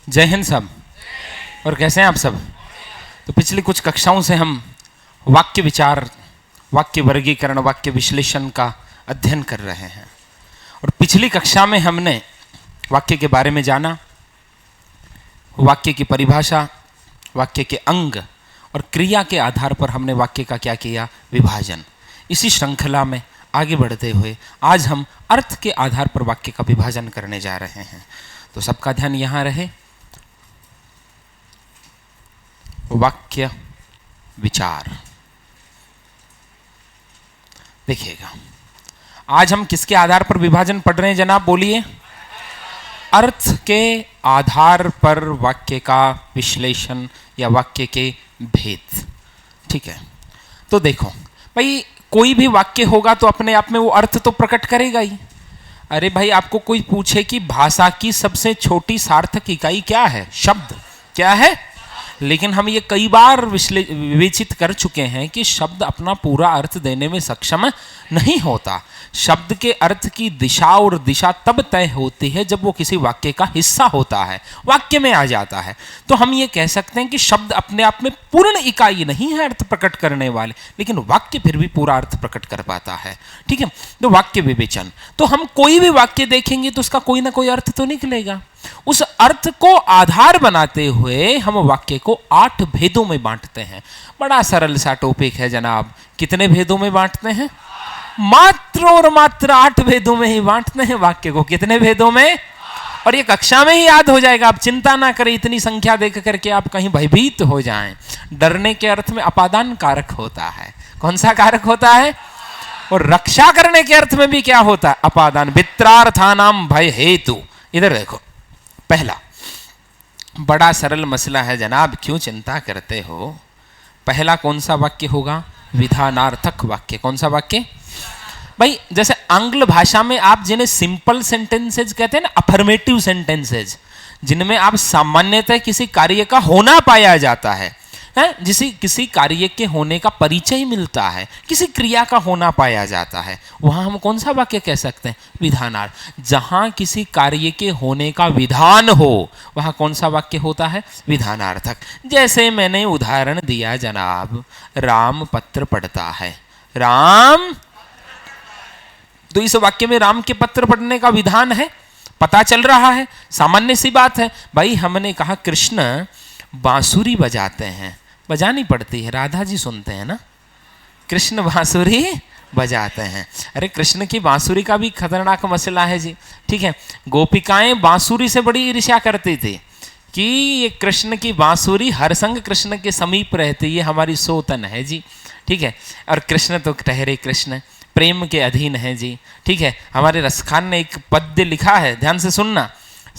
जय हिंद सब। और कैसे हैं आप सब? तो पिछली कुछ कक्षाओं से हम वाक्य विचार, वाक्य वर्गीकरण, वाक्य विश्लेषण का अध्ययन कर रहे हैं। और पिछली कक्षा में हमने वाक्य के बारे में जाना, वाक्य की परिभाषा, वाक्य के अंग और क्रिया के आधार पर हमने वाक्य का क्या किया, विभाजन। इसी श्रृंखला में आगे बढ़ते हुए आज हम अर्थ के आधार पर वाक्य का विभाजन करने जा रहे हैं। तो सबका ध्यान यहाँ रहे। वाक्य विचार देखिएगा, आज हम किसके आधार पर विभाजन पढ़ रहे हैं जनाब, बोलिए? अर्थ के आधार पर वाक्य का विश्लेषण या वाक्य के भेद। ठीक है, तो देखो भाई, कोई भी वाक्य होगा तो अपने आप में वो अर्थ तो प्रकट करेगा ही। अरे भाई, आपको कोई पूछे कि भाषा की सबसे छोटी सार्थक इकाई क्या है, शब्द क्या है, लेकिन हम ये कई बार विवेचित कर चुके हैं कि शब्द अपना पूरा अर्थ देने में सक्षम नहीं होता। शब्द के अर्थ की दिशा और दिशा तब तय होती है जब वो किसी वाक्य का हिस्सा होता है, वाक्य में आ जाता है। तो हम ये कह सकते हैं कि शब्द अपने आप में पूर्ण इकाई नहीं है अर्थ प्रकट करने वाले, लेकिन वाक्य फिर भी पूरा अर्थ प्रकट कर पाता है। ठीक है, तो वाक्य विवेचन, तो हम कोई भी वाक्य देखेंगे तो उसका कोई ना कोई अर्थ तो निकलेगा। उस अर्थ को आधार बनाते हुए हम वाक्य को 8 भेदों में बांटते हैं। बड़ा सरल सा टॉपिक है जनाब। कितने भेदों में बांटते हैं? मात्र और मात्र 8 भेदों में ही बांटते हैं वाक्य को। कितने भेदों में? और ये कक्षा में ही याद हो जाएगा, आप चिंता ना करें इतनी संख्या देख करके आप कहीं भयभीत हो जाएं। डरने के अर्थ में अपादान कारक होता है। कौन सा कारक होता है? और रक्षा करने के अर्थ में भी क्या होता है? अपादान। वित्रार्थानाम भय हेतु। इधर देखो, पहला बड़ा सरल मसला है जनाब, क्यों चिंता करते हो? पहला कौन सा वाक्य होगा? विधानार्थक वाक्य। कौन सा वाक्य भाई? जैसे आंग्ल भाषा में आप जिन्हें सिंपल सेंटेंसेज कहते हैं ना, अफर्मेटिव सेंटेंसेज, जिनमें आप सामान्यतः किसी कार्य का होना पाया जाता है, जिसे किसी कार्य के होने का परिचय मिलता है, किसी क्रिया का होना पाया जाता है, वहां हम कौन सा वाक्य कह सकते हैं? विधानार्थ। जहां किसी कार्य के होने का विधान हो वहां कौन सा वाक्य होता है? विधानार्थक। जैसे मैंने उदाहरण दिया जनाब, राम पत्र पढ़ता है। राम, तो इस वाक्य में राम के पत्र पढ़ने का विधान है, पता चल रहा है, सामान्य सी बात है। भाई हमने कहा कृष्ण बांसुरी बजाते हैं, बजानी पड़ती है, राधा जी सुनते हैं ना, कृष्ण बांसुरी बजाते हैं। अरे कृष्ण की बांसुरी का भी खतरनाक मसला है जी। ठीक है, गोपिकाएं बांसुरी से बड़ी ईर्ष्या करती थी कि ये कृष्ण की बांसुरी हर संग कृष्ण के समीप रहती है, हमारी सोतन है जी। ठीक है, और कृष्ण तो ठहरे कृष्ण, प्रेम के अधीन है जी। ठीक है, हमारे रसखान ने एक पद्य लिखा है, ध्यान से सुनना।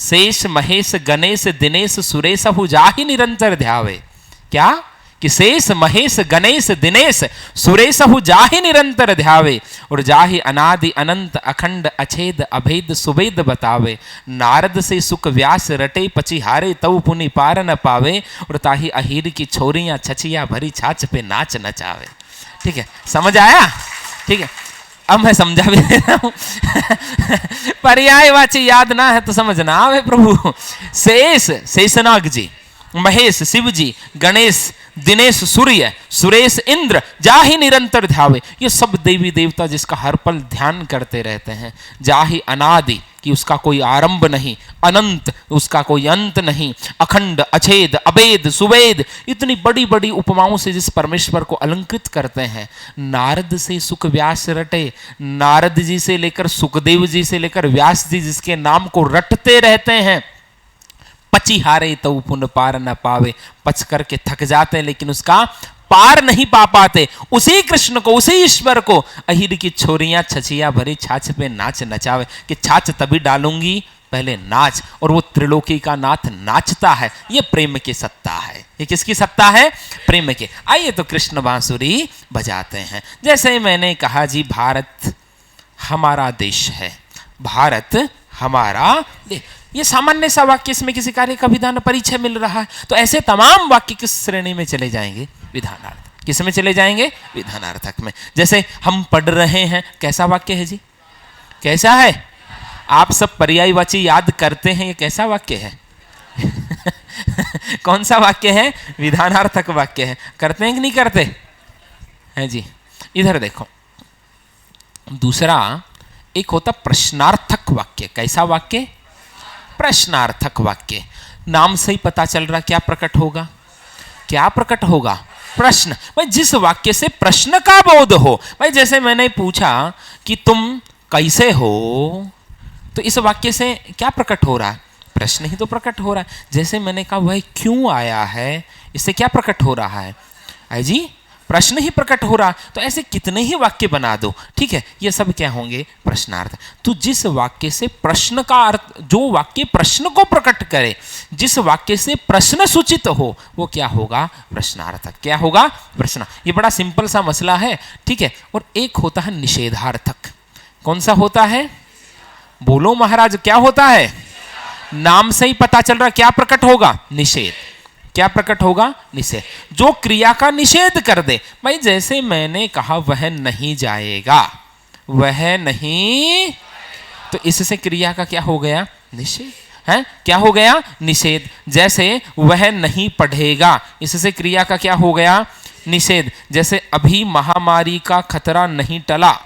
शेष महेश गणेश दिनेश सुरेश हु जाहि निरंतर ध्यावे। क्या? कि शेष महेश गणेश दिनेश सुरेश हु जाहि निरंतर ध्यावे, और जाहि अनादि अनंत अखंड अछेद अभेद सुवेद बतावे। नारद से सुख व्यास रटे पचिहारे तऊ पुनि पार न पावे, और ताहि अहीर की छोरियां छचिया भरी छाछ पे नाच नचावे। ठीक है, समझ आया? ठीक है, अब मैं समझा भी दे रहा हूं पर्यायवाची याद ना है तो समझना आवे प्रभु। शेष शेषनाग जी, महेश शिव जी, गणेश दिनेश सूर्य, सुरेश इंद्र, जाहि निरंतर ध्यावे, ये सब देवी देवता जिसका हर पल ध्यान करते रहते हैं। जाहि अनादि, कि उसका कोई आरंभ नहीं, अनंत, उसका कोई अंत नहीं, अखंड अछेद अभेद सुवेद, इतनी बड़ी बड़ी उपमाओं से जिस परमेश्वर को अलंकृत करते हैं। नारद से सुख व्यास रटे, नारद जी से लेकर सुखदेव जी से लेकर व्यास जी जिसके नाम को रटते रहते हैं। पचिहारे तो पुन पार न पावे, पच करके थक जाते हैं लेकिन उसका पार नहीं पा पाते। उसी कृष्ण को, उसी ईश्वर को अहीर की छोरियां छचिया भरी छाछ पे नाच नचावे, कि छाछ तभी डालूंगी पहले नाच, और वो त्रिलोकी का नाथ नाचता है। ये प्रेम की सत्ता है। ये किसकी सत्ता है? प्रेम की। आइए तो कृष्ण बांसुरी बजाते हैं। जैसे मैंने कहा जी, भारत हमारा देश है, भारत हमारा देश, ये सामान्य सा वाक्य, इसमें किसी कार्य का विधान परिचय मिल रहा है। तो ऐसे तमाम वाक्य किस श्रेणी में चले जाएंगे? विधानार्थ। किस में चले जाएंगे? विधानार्थक में। जैसे हम पढ़ रहे हैं, कैसा वाक्य है जी? कैसा है? आप सब पर्यायवाची याद करते हैं, ये कैसा वाक्य है? कौन सा वाक्य है? विधानार्थक वाक्य है। करते हैं कि नहीं करते हैं जी? इधर देखो, दूसरा एक होता प्रश्नार्थक वाक्य। कैसा वाक्य? प्रश्नार्थक वाक्य। नाम से ही पता चल रहा क्या प्रकट होगा? क्या प्रकट होगा? प्रश्न। भाई जिस वाक्य से प्रश्न का बोध हो, भाई जैसे मैंने पूछा कि तुम कैसे हो, तो इस वाक्य से क्या प्रकट हो रहा है? प्रश्न ही तो प्रकट हो रहा है। जैसे मैंने कहा वह क्यों आया है, इससे क्या प्रकट हो रहा है जी? प्रश्न ही प्रकट हो रहा। तो ऐसे कितने ही वाक्य बना दो, ठीक है, ये सब क्या होंगे? प्रश्नार्थ। तो जिस वाक्य से प्रश्न का अर्थ, जो वाक्य प्रश्न को प्रकट करे, जिस वाक्य से प्रश्न सूचित हो, वो क्या होगा? प्रश्नार्थक। क्या होगा? प्रश्न। ये बड़ा सिंपल सा मसला है, ठीक है। और एक होता है निषेधार्थक। कौन सा होता है? बोलो महाराज, क्या होता है? नाम से ही पता चल रहा क्या प्रकट होगा? निषेध। क्या प्रकट होगा? निषेध। जो क्रिया का निषेध कर दे। भाई जैसे मैंने कहा वह नहीं जाएगा, वह नहीं, तो इससे क्रिया का क्या हो गया? निषेध है। क्या हो गया? निषेध। जैसे वह नहीं पढ़ेगा, इससे क्रिया का क्या हो गया? निषेध। जैसे अभी महामारी का खतरा नहीं टला,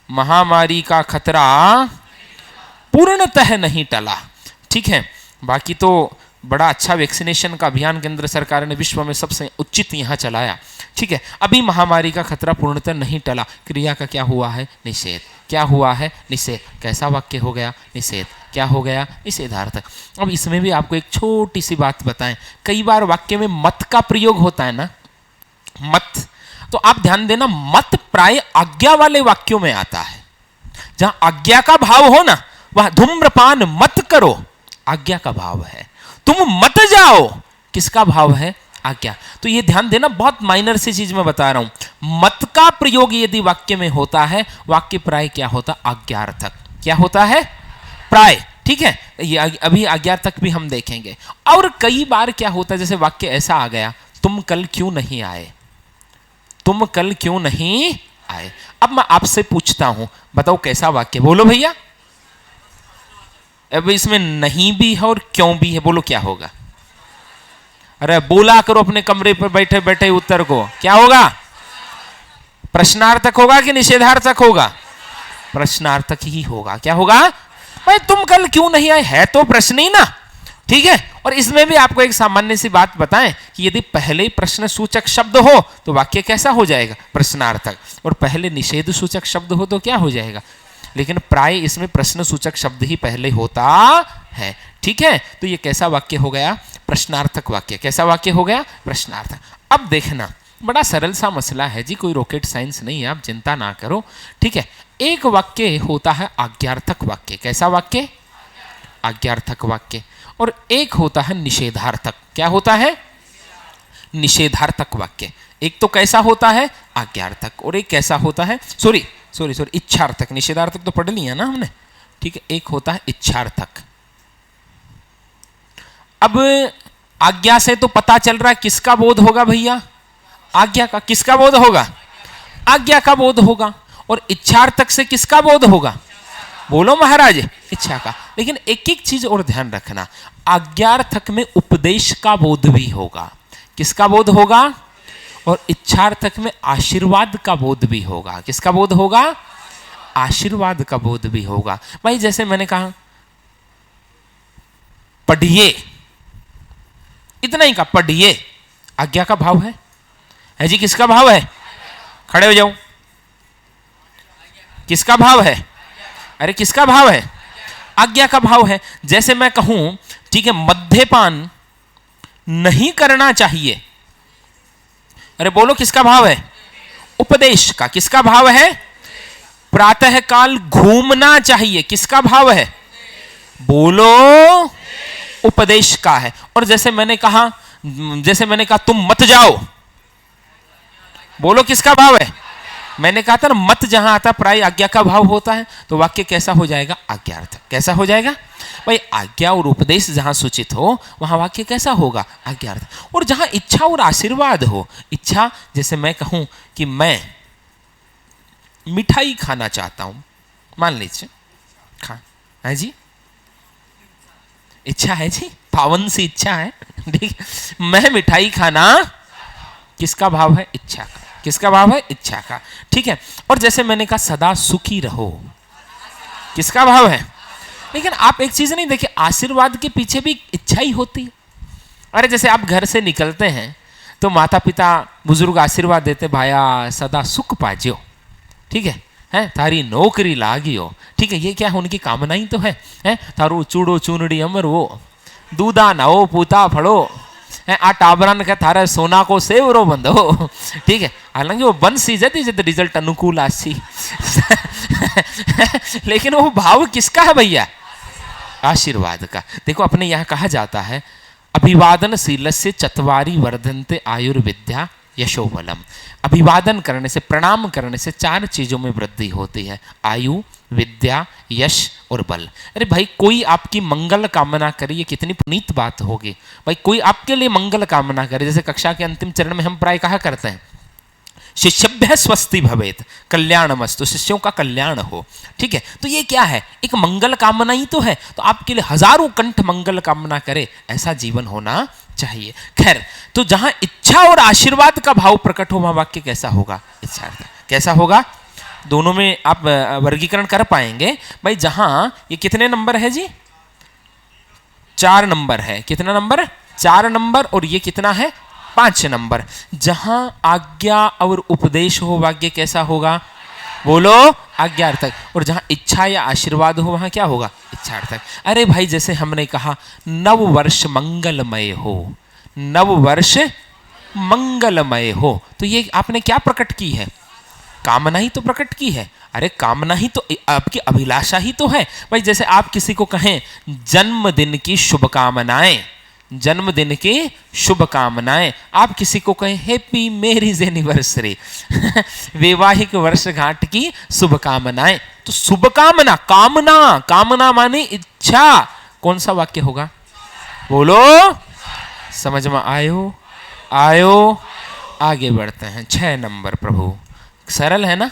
महामारी का खतरा पूर्णतः नहीं टला, ठीक है। बाकी तो बड़ा अच्छा वैक्सीनेशन का अभियान केंद्र सरकार ने विश्व में सबसे उचित यहाँ चलाया, ठीक है। अभी महामारी का खतरा पूर्णतः नहीं टला, क्रिया का क्या हुआ है? निषेध। क्या हुआ है? निषेध। कैसा वाक्य हो गया? निषेध। क्या हो गया? निषेधार्थक। अब इसमें भी आपको एक छोटी सी बात बताएं, कई बार वाक्य में मत का प्रयोग होता है ना, मत, तो आप ध्यान देना, मत प्राय आज्ञा वाले वाक्यों में आता है। जहां आज्ञा का भाव हो ना, वह धूम्रपान मत करो, आज्ञा का भाव है। तुम मत जाओ, किसका भाव है? आज्ञा। तो ये ध्यान देना, बहुत माइनर सी चीज मैं बता रहा हूं। मत का प्रयोग यदि वाक्य में होता है, वाक्य प्राय क्या होता? आज्ञार्थक। क्या होता है? प्राय, ठीक है। ये अभी आज्ञार्थक भी हम देखेंगे। और कई बार क्या होता है, जैसे वाक्य ऐसा आ गया, तुम कल क्यों नहीं आए, तुम कल क्यों नहीं आए। अब मैं आपसे पूछता हूं, बताओ कैसा वाक्य? बोलो भैया। अब इसमें नहीं भी है और क्यों भी है, बोलो क्या होगा? अरे बोला करो अपने कमरे पर बैठे बैठे उत्तर को, क्या होगा? प्रश्नार्थक होगा कि निषेधार्थक होगा? प्रश्नार्थक ही होगा। क्या होगा? भाई तुम कल क्यों नहीं आए, है तो प्रश्न ही ना, ठीक है। और इसमें भी आपको एक सामान्य सी बात बताएं कि यदि पहले प्रश्न सूचक शब्द हो तो वाक्य कैसा हो जाएगा? प्रश्नार्थक। और पहले निषेध सूचक शब्द हो तो क्या हो जाएगा? लेकिन प्राय इसमें प्रश्न सूचक शब्द ही पहले होता है, ठीक है। तो ये कैसा वाक्य हो गया? प्रश्नार्थक वाक्य। कैसा वाक्य हो गया? प्रश्नार्थक। अब देखना, बड़ा सरल सा मसला है जी, कोई रॉकेट साइंस नहीं है, आप चिंता ना करो, ठीक है। एक वाक्य होता है आज्ञार्थक वाक्य। कैसा वाक्य? आज्ञार्थक वाक्य। और एक होता है निषेधार्थक। क्या होता है? निषेधार्थक वाक्य। एक तो कैसा होता है? आज्ञार्थक। और एक कैसा होता है? सॉरी, इच्छार्थक। निषेधार्थक तो पढ़ लिया ना हमने, ठीक है। एक होता है इच्छार्थक। अब आज्ञा से तो पता चल रहा है किसका बोध होगा भैया? आज्ञा का। किसका बोध होगा? आज्ञा का बोध होगा। और इच्छार्थक से किसका बोध होगा? बोलो महाराज, इच्छा का। लेकिन एक एक चीज और ध्यान रखना, आज्ञार्थक में उपदेश का बोध भी होगा। किसका बोध होगा? और इच्छार्थक में आशीर्वाद का बोध भी होगा। किसका बोध होगा? आशीर्वाद का बोध भी होगा। भाई जैसे मैंने कहा पढ़िए, इतना ही कहा, पढ़िए, आज्ञा का भाव है जी। किसका भाव है? खड़े हो जाओ। किसका भाव है? अरे किसका भाव है? आज्ञा का भाव है। जैसे मैं कहूं, ठीक है, मद्यपान नहीं करना चाहिए, अरे बोलो किसका भाव है? उपदेश का। किसका भाव है? प्रातः काल घूमना चाहिए, किसका भाव है? बोलो, उपदेश का है। और जैसे मैंने कहा तुम मत जाओ, बोलो किसका भाव है? मैंने कहा था ना, मत जहां आता प्राय आज्ञा का भाव होता है, तो वाक्य कैसा हो जाएगा? आज्ञार्थक। कैसा हो जाएगा भाई? आज्ञा और उपदेश जहां सूचित हो वहां वाक्य कैसा होगा? आज्ञार्थक। और जहां इच्छा और आशीर्वाद हो, इच्छा जैसे मैं कहूं कि मैं मिठाई खाना चाहता हूं, मान लीजिए, है जी, इच्छा है जी, पावन सी इच्छा है ठीक है, मैं मिठाई खाना किसका भाव है? इच्छा का। किसका भाव है? इच्छा का। ठीक है, और जैसे मैंने कहा सदा सुखी रहो, किसका भाव है? लेकिन आप एक चीज नहीं देखिए, आशीर्वाद के पीछे भी इच्छा ही होती है। अरे जैसे आप घर से निकलते हैं तो माता पिता बुजुर्ग आशीर्वाद देते, भाया सदा सुख पाजियो, ठीक है, हैं तारी नौकरी लागियो, ठीक है, ये क्या है? उनकी कामना ही तो है, हैं थारू चूड़ो चूनड़ी अमर वो दूधा नवो पूता फड़ो, आ टाबरन का थारा सोना को सेवरो बंधो, ठीक है। हालांकि वो बन सी जाती जब रिजल्ट अनुकूल आसी लेकिन वो भाव किसका है भैया? आशीर्वाद का। देखो अपने यहाँ कहा जाता है अभिवादन शीलस्य चत्वारि वर्धन्ते आयुर्विद्या यशोबलम। अभिवादन करने से, प्रणाम करने से 4 चीजों में वृद्धि होती है, आयु, विद्या, यश और बल। अरे भाई कोई आपकी मंगल कामना करे, ये कितनी पुनीत बात होगी भाई। कोई आपके लिए मंगल कामना करे, जैसे कक्षा के अंतिम चरण में हम प्राय कहा करते हैं शिष्यभ्य स्वस्ति भवेत कल्याणमस्तु, शिष्यों का कल्याण हो, ठीक है। तो ये क्या है? एक मंगल कामना ही तो है। तो आपके लिए हजारों कंठ मंगल कामना करे, ऐसा जीवन होना चाहिए। खैर, तो जहां इच्छा और आशीर्वाद का भाव प्रकट हो वहां वाक्य कैसा होगा? इच्छार्थ। कैसा होगा? दोनों में आप वर्गीकरण कर पाएंगे भाई। जहां ये कितने नंबर है जी? 4 नंबर है। कितना नंबर? 4 नंबर। और ये कितना है? 5 नंबर। जहां आज्ञा और उपदेश हो वाक्य कैसा होगा? बोलो, आज्ञार्थक। और जहां इच्छा या आशीर्वाद हो वहां क्या होगा? इच्छार्थक। अरे भाई जैसे हमने कहा नव वर्ष मंगलमय हो, नव वर्ष मंगलमय हो, तो ये आपने क्या प्रकट की है? कामना ही तो प्रकट की है। अरे कामना ही तो आपकी अभिलाषा ही तो है भाई। जैसे आप किसी को कहें जन्मदिन की शुभकामनाएं, जन्मदिन की शुभकामनाएं, आप किसी को कहें हैप्पी मैरिज एनिवर्सरी वैवाहिक वर्षगांठ की शुभकामनाएं, तो शुभकामना, कामना, कामना माने इच्छा, कौन सा वाक्य होगा? बोलो, समझ में आयो? आयो? आगे बढ़ते हैं। 6 नंबर प्रभु, सरल है ना?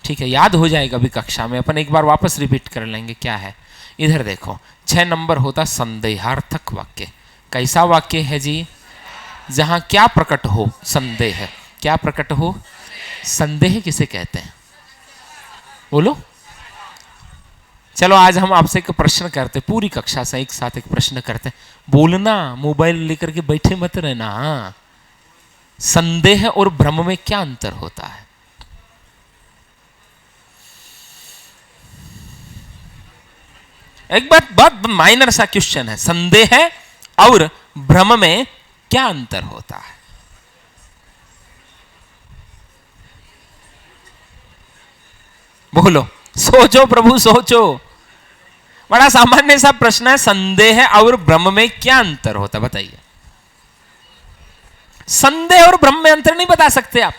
ठीक है, याद हो जाएगा अभी कक्षा में, अपन एक बार वापस रिपीट कर लेंगे क्या है। इधर देखो 6 नंबर होता संदेहार्थक वाक्य। कैसा वाक्य है जी? जहां क्या प्रकट हो? संदेह। क्या प्रकट हो? संदेह किसे कहते हैं? बोलो। चलो आज हम आपसे एक प्रश्न करते, पूरी कक्षा से एक साथ एक प्रश्न करते। बोलना, मोबाइल लेकर के बैठे मत रहना। संदेह और भ्रम में क्या अंतर होता है? एक बात, बहुत माइनर सा क्वेश्चन है। संदेह और भ्रम में क्या अंतर होता है? बोलो, सोचो प्रभु, सोचो। बड़ा सामान्य सा प्रश्न है। संदेह और भ्रम में क्या अंतर होता है? बताइए। संदेह और भ्रम में अंतर नहीं बता सकते आप?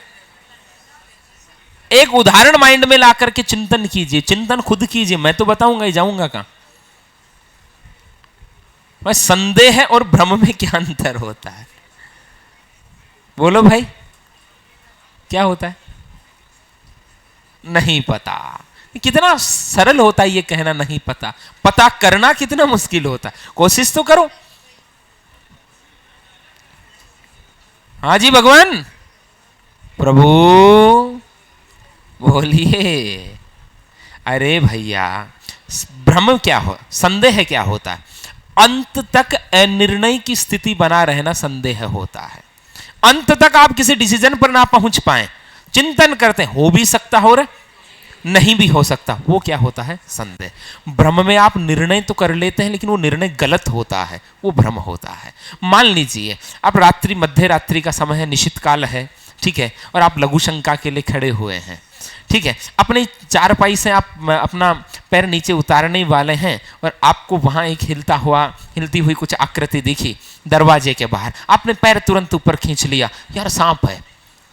एक उदाहरण माइंड में ला करके चिंतन कीजिए, चिंतन खुद कीजिए, मैं तो बताऊंगा ही, जाऊंगा कहां। संदेह और भ्रम में क्या अंतर होता है? बोलो भाई, क्या होता है? नहीं पता। कितना सरल होता है ये कहना नहीं पता, पता करना कितना मुश्किल होता है। कोशिश तो करो। हाँ जी भगवान, प्रभु बोलिए। अरे भैया, भ्रम क्या हो, संदेह क्या होता है? अंत तक अनिर्णय की स्थिति बना रहना संदेह होता है। अंत तक आप किसी डिसीजन पर ना पहुंच पाए, चिंतन करते हैं, हो भी सकता हो, नहीं भी हो सकता, वो क्या होता है? संदेह। भ्रम में आप निर्णय तो कर लेते हैं लेकिन वो निर्णय गलत होता है, वो भ्रम होता है। मान लीजिए आप रात्रि, मध्य रात्रि का समय है, निशित काल है, ठीक है, और आप लघु शंका के लिए खड़े हुए हैं, ठीक है। अपने चारपाई से आप अपना पैर नीचे उतारने वाले हैं और आपको वहां एक हिलती हुई कुछ आकृति दिखी दरवाजे के बाहर। आपने पैर तुरंत ऊपर खींच लिया, यार सांप है,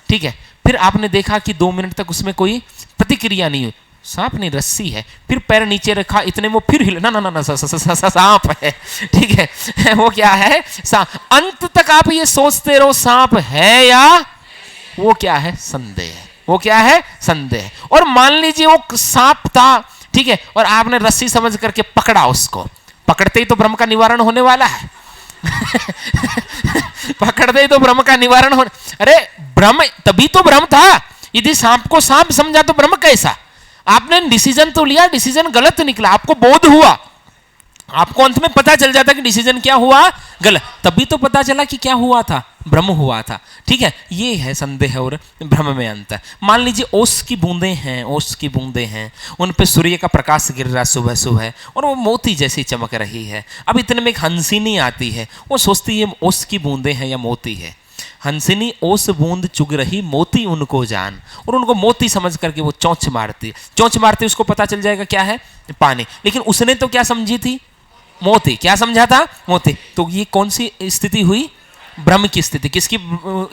ठीक है। फिर आपने देखा कि 2 मिनट तक उसमें कोई प्रतिक्रिया नहीं हुई, सांप नहीं, रस्सी है। फिर पैर नीचे रखा, इतने वो फिर हिल, ना ना ना, सांप है, ठीक है, वो क्या है? सांप। अंत तक आप ये सोचते रहो सांप है या वो क्या है? संदेह। वो क्या है? संदेह। और मान लीजिए वो सांप था, ठीक है, और आपने रस्सी समझ करके पकड़ा उसको, पकड़ते ही तो भ्रम का निवारण होने वाला है पकड़ दे तो भ्रम का निवारण हो। अरे भ्रम तभी तो भ्रम था, यदि सांप को सांप समझा तो भ्रम कैसा? आपने डिसीजन तो लिया, डिसीजन गलत निकला, आपको बोध हुआ, आपको अंत में पता चल जाता कि डिसीजन क्या हुआ, गलत, तभी तो पता चला कि क्या हुआ था, भ्रम हुआ था। ठीक है, ये है संदेह और भ्रम में अंतर। मान लीजिए ओस की बूंदें हैं, ओस की बूंदें हैं, उन पे सूर्य का प्रकाश गिर रहा सुबह सुबह और वो मोती जैसी चमक रही है। अब इतने में एक हंसिनी आती है, वो सोचती है ओस की बूंदें हैं या मोती है। हंसिनी ओस बूंद चुग रही मोती उनको जान, और उनको मोती समझ करके वो चोंच मारती, चोंच मारती, उसको पता चल जाएगा क्या है, पानी। लेकिन उसने तो क्या समझी थी, मोती। क्या समझा था, मोती। तो ये कौन सी स्थिति हुई, भ्रम की स्थिति। किसकी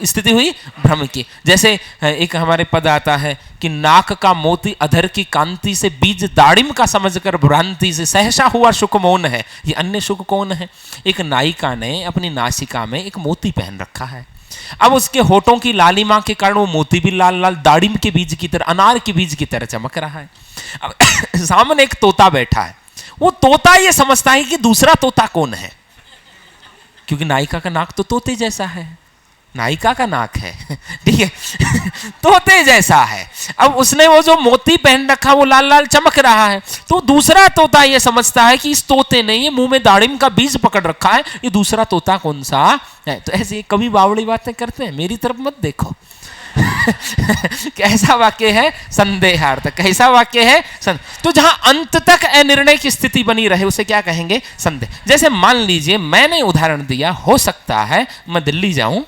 स्थिति हुई, भ्रम की। जैसे एक हमारे पद आता है कि नाक का मोती अधर की कांति से बीज दाड़िम का समझकर भ्रांति से सहसा हुआ शुक मौन है। ये अन्य शुक कौन है, एक नायिका ने अपनी नासिका में एक मोती पहन रखा है। अब उसके होठों की लालिमा के कारण वो मोती भी लाल लाल दाड़िम के बीज की तरह, अनार के बीज की तरह चमक रहा है। अब सामने एक तोता बैठा है, वो तोता ये समझता है कि दूसरा तोता कौन है, क्योंकि नायिका का नाक तो तोते जैसा है, नायिका का नाक है, ठीक है, तोते जैसा है। अब उसने वो जो मोती पहन रखा वो लाल लाल चमक रहा है, तो दूसरा तोता ये समझता है कि इस तोते ने ये मुंह में दाड़िम का बीज पकड़ रखा है, ये दूसरा तोता कौन सा है। तो ऐसे कभी बावड़ी बातें करते हैं, मेरी तरफ मत देखो। कैसा वाक्य है, संदेहार्थक। कैसा वाक्य है, तो जहां अंत तक अनिर्णय की स्थिति बनी रहे उसे क्या कहेंगे, संदेह। जैसे मान लीजिए मैंने उदाहरण दिया, हो सकता है मैं दिल्ली जाऊं,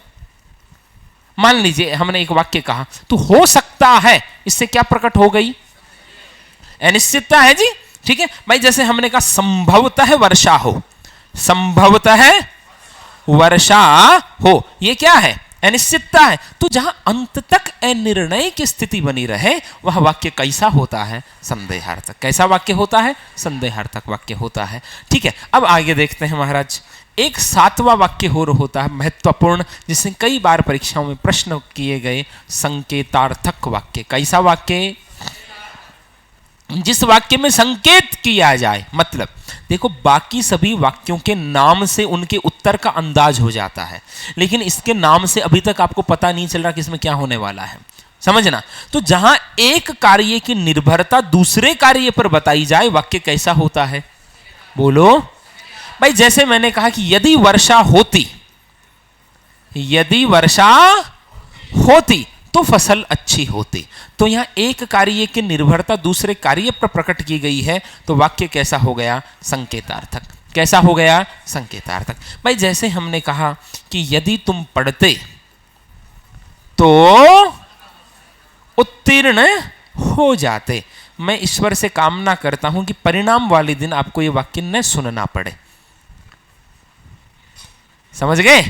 मान लीजिए हमने एक वाक्य कहा, तो हो सकता है, इससे क्या प्रकट हो गई, अनिश्चितता है जी। ठीक है भाई, जैसे हमने कहा संभवतः वर्षा हो, संभवतः वर्षा हो, ये क्या है, अनिश्चितता है। तो जहां अंत तक अनिर्णय की स्थिति बनी रहे वह वाक्य कैसा होता है, संदेहार्थक। कैसा वाक्य होता है, संदेहार्थक वाक्य होता है। ठीक है, अब आगे देखते हैं महाराज। एक सातवां वाक्य और होता है महत्वपूर्ण, जिससे कई बार परीक्षाओं में प्रश्न किए गए, संकेतार्थक वाक्य। कैसा वाक्य, जिस वाक्य में संकेत किया जाए, मतलब देखो बाकी सभी वाक्यों के नाम से उनके उत्तर का अंदाज हो जाता है, लेकिन इसके नाम से अभी तक आपको पता नहीं चल रहा कि इसमें क्या होने वाला है, समझना। तो जहां एक कार्य की निर्भरता दूसरे कार्य पर बताई जाए, वाक्य कैसा होता है, बोलो भाई। जैसे मैंने कहा कि यदि वर्षा होती, यदि वर्षा होती तो फसल अच्छी होती। तो यहां एक कार्य की निर्भरता दूसरे कार्य पर प्रकट की गई है, तो वाक्य कैसा हो गया, संकेतार्थक। कैसा हो गया, संकेतार्थक। भाई जैसे हमने कहा कि यदि तुम पढ़ते तो उत्तीर्ण हो जाते। मैं ईश्वर से कामना करता हूं कि परिणाम वाले दिन आपको यह वाक्य न सुनना पड़े, समझ गए।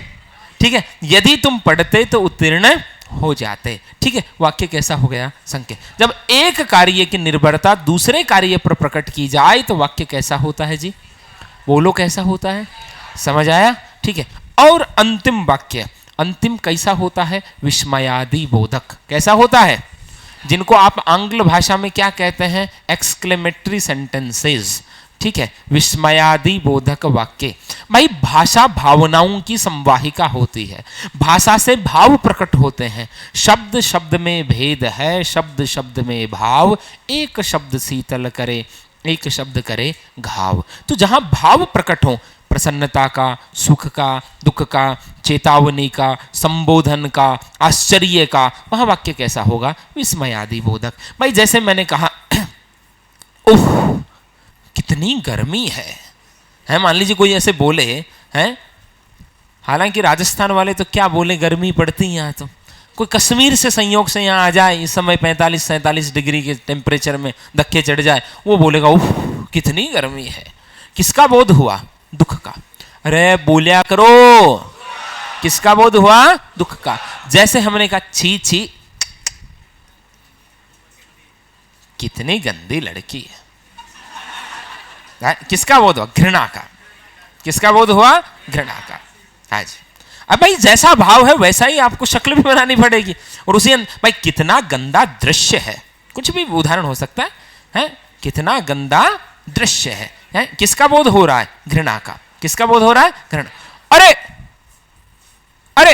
ठीक है, यदि तुम पढ़ते तो उत्तीर्ण हो जाते। ठीक है, वाक्य कैसा हो गया, संकेत। जब एक कार्य की निर्भरता दूसरे कार्य पर प्रकट की जाए तो वाक्य कैसा होता है जी, बोलो कैसा होता है, समझ आया। ठीक है, और अंतिम वाक्य, अंतिम कैसा होता है, विस्मयादि बोधक। कैसा होता है, जिनको आप आंग्ल भाषा में क्या कहते हैं, एक्सक्लेमेटरी सेंटेंसेस। ठीक है, विस्मयादि बोधक वाक्य। भाई भाषा भावनाओं की संवाहिका होती है, भाषा से भाव प्रकट होते हैं। शब्द शब्द में भेद है, शब्द शब्द में भाव, एक शब्द शीतल करे, एक शब्द करे घाव। तो जहां भाव प्रकट हो, प्रसन्नता का, सुख का, दुख का, चेतावनी का, संबोधन का, आश्चर्य का, वह वाक्य कैसा होगा, विस्मयादि बोधक। भाई जैसे मैंने कहा उफ कितनी गर्मी है, मान लीजिए कोई ऐसे बोले हैं, हालांकि राजस्थान वाले तो क्या बोले, गर्मी पड़ती है यहाँ, तो कोई कश्मीर से संयोग से यहाँ आ जाए, इस समय 45-47 डिग्री के टेम्परेचर में धक्के चढ़ जाए, वो बोलेगा उफ कितनी गर्मी है। किसका बोध हुआ, दुख का। अरे बोलिया करो, किसका बोध हुआ, दुख का। जैसे हमने कहा छी छी कितनी गंदी लड़की है, किसका बोध हुआ, घृणा का। किसका बोध हुआ, घृणा का। हाँ जी, अब भाई जैसा भाव है वैसा ही आपको शक्ल भी बनानी पड़ेगी। और उसी भाई कितना गंदा दृश्य है, कुछ भी उदाहरण हो सकता है, कितना गंदा दृश्य है, किसका बोध हो रहा है, घृणा का। किसका बोध हो रहा है, घृणा। अरे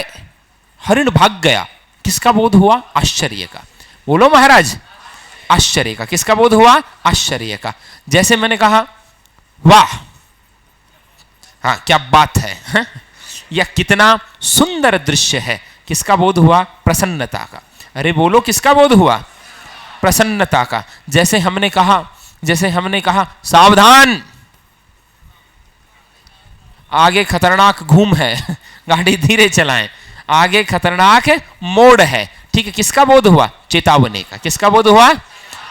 हरिण भाग गया, किसका बोध हुआ? आश्चर्य का। बोलो महाराज, आश्चर्य का। किसका बोध हुआ? आश्चर्य का। जैसे मैंने कहा वाह, हाँ क्या बात है, या कितना सुंदर दृश्य है, किसका बोध हुआ? प्रसन्नता का। अरे बोलो, किसका बोध हुआ? प्रसन्नता का। जैसे हमने कहा सावधान, आगे खतरनाक घूम है, गाड़ी धीरे चलाएं, आगे खतरनाक मोड़ है, ठीक है, किसका बोध हुआ? चेतावनी का। किसका बोध हुआ?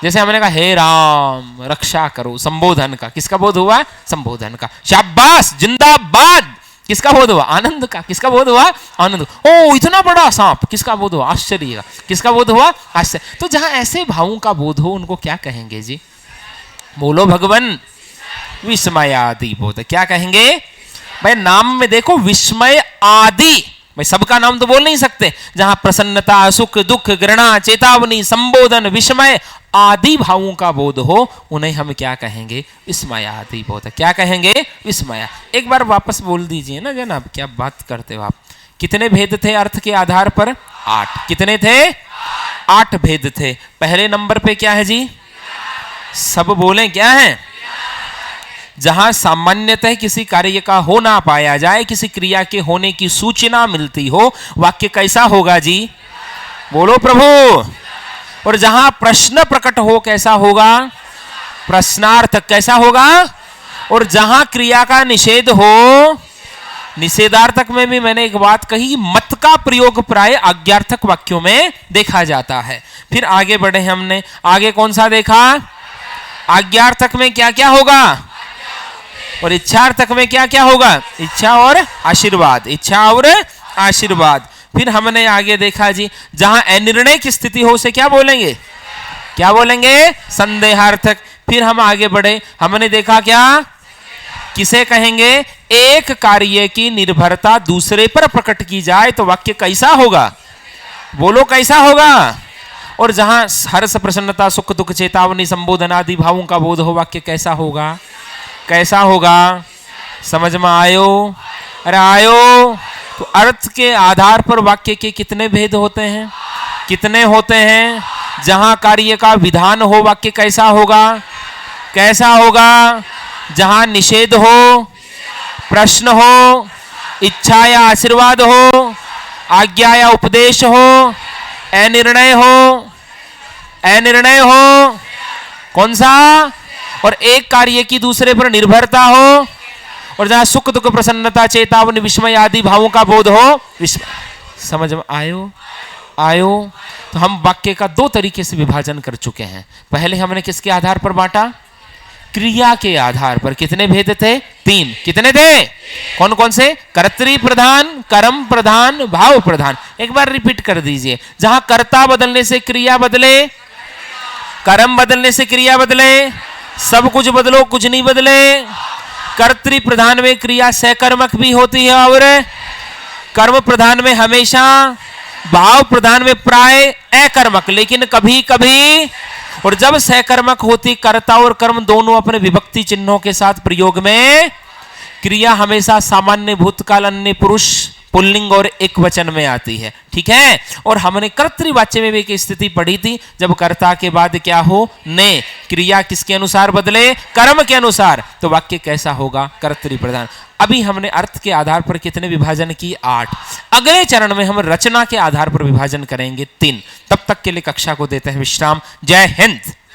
जैसे हमने कहा हे राम रक्षा करो, संबोधन का। किसका बोध हुआ? संबोधन का। शाबाश, जिंदाबाद, किसका बोध हुआ? आनंद का। किसका बोध हुआ? आनंद। ओ इतना बड़ा सांप, किसका बोध हुआ? आश्चर्य का। किसका बोध हुआ? आश्चर्य। तो जहां ऐसे भावों का बोध हो उनको क्या कहेंगे जी? बोलो भगवान, विस्मय आदि बोध। क्या कहेंगे भाई? नाम में देखो विस्मय आदि, भाई सबका नाम तो बोल नहीं सकते। जहां प्रसन्नता, सुख, दुख, घृणा, चेतावनी, संबोधन, विस्मय आदि भावों का बोध हो उन्हें हम क्या कहेंगे? विस्मय आदि बोध। क्या कहेंगे? विस्मय। एक बार वापस बोल दीजिए ना जनाब, क्या बात करते हो आप। कितने भेद थे अर्थ के आधार पर? 8। कितने थे? 8 भेद थे। पहले नंबर पे क्या है जी? सब बोले क्या है? जहां सामान्यतः किसी कार्य का हो ना पाया जाए, किसी क्रिया के होने की सूचना मिलती हो, वाक्य कैसा होगा जी? बोलो प्रभु। और जहां प्रश्न प्रकट हो कैसा होगा? प्रश्नार्थक। कैसा होगा? और जहां क्रिया का निषेध हो, निषेधार्थक में भी मैंने एक बात कही, मत का प्रयोग प्राय आज्ञार्थक वाक्यों में देखा जाता है। फिर आगे बढ़े हमने, आगे कौन सा देखा? आज्ञार्थक में क्या क्या होगा? और इच्छार्थक में क्या क्या होगा? इच्छा और आशीर्वाद। इच्छा और आशीर्वाद। फिर हमने आगे देखा जी, जहां अनिर्णय की स्थिति हो उसे क्या बोलेंगे? क्या बोलेंगे? संदेहार्थक। फिर हम आगे बढ़े, हमने देखा क्या? किसे कहेंगे? एक कार्य की निर्भरता दूसरे पर प्रकट की जाए तो वाक्य कैसा होगा? बोलो कैसा होगा? और जहां हर्ष, प्रसन्नता, सुख, दुख, चेतावनी, संबोधन आदि भावों का बोध हो, वाक्य कैसा होगा? कैसा होगा? समझ में आयो? अरे आयो। तो अर्थ के आधार पर वाक्य के कितने भेद होते हैं? कितने होते हैं? जहां कार्य का विधान हो वाक्य कैसा होगा? कैसा होगा? जहां निषेध हो, प्रश्न हो, इच्छा या आशीर्वाद हो, आज्ञा या उपदेश हो, अनिर्णय हो, कौन सा? और एक कार्य की दूसरे पर निर्भरता हो, और जहां सुख, दुख, प्रसन्नता, चेतावनी, विस्मय आदि भावों का बोध हो। समझ में आयो? तो हम वाक्य का 2 तरीके से विभाजन कर चुके हैं। पहले हमने किसके आधार पर बांटा? क्रिया के आधार पर। कितने भेद थे? 3। कितने थे? कौन कौन से? कर्तृ प्रधान, कर्म प्रधान, भाव प्रधान। एक बार रिपीट कर दीजिए। जहां कर्ता बदलने से क्रिया बदले, कर्म बदलने से क्रिया बदले, सब कुछ बदलो कुछ नहीं बदले। कर्तृ प्रधान में क्रिया सहकर्मक भी होती है और कर्म प्रधान में हमेशा, भाव प्रधान में प्राय अकर्मक, लेकिन कभी कभी। और जब सहकर्मक होती, कर्ता और कर्म दोनों अपने विभक्ति चिन्हों के साथ प्रयोग में, क्रिया हमेशा सामान्य भूतकाल, अन्य पुरुष, पुल्लिंग और एक वचन में आती है। ठीक है। और हमने कर्तृवाच्य में भी एक स्थिति पढ़ी थी, जब कर्ता के बाद क्या हो? ने। क्रिया किसके अनुसार बदले? कर्म के अनुसार। तो वाक्य कैसा होगा? कर्तृ प्रधान। अभी हमने अर्थ के आधार पर कितने विभाजन की? 8। अगले चरण में हम रचना के आधार पर विभाजन करेंगे 3। तब तक के लिए कक्षा को देते हैं विश्राम। जय हिंद।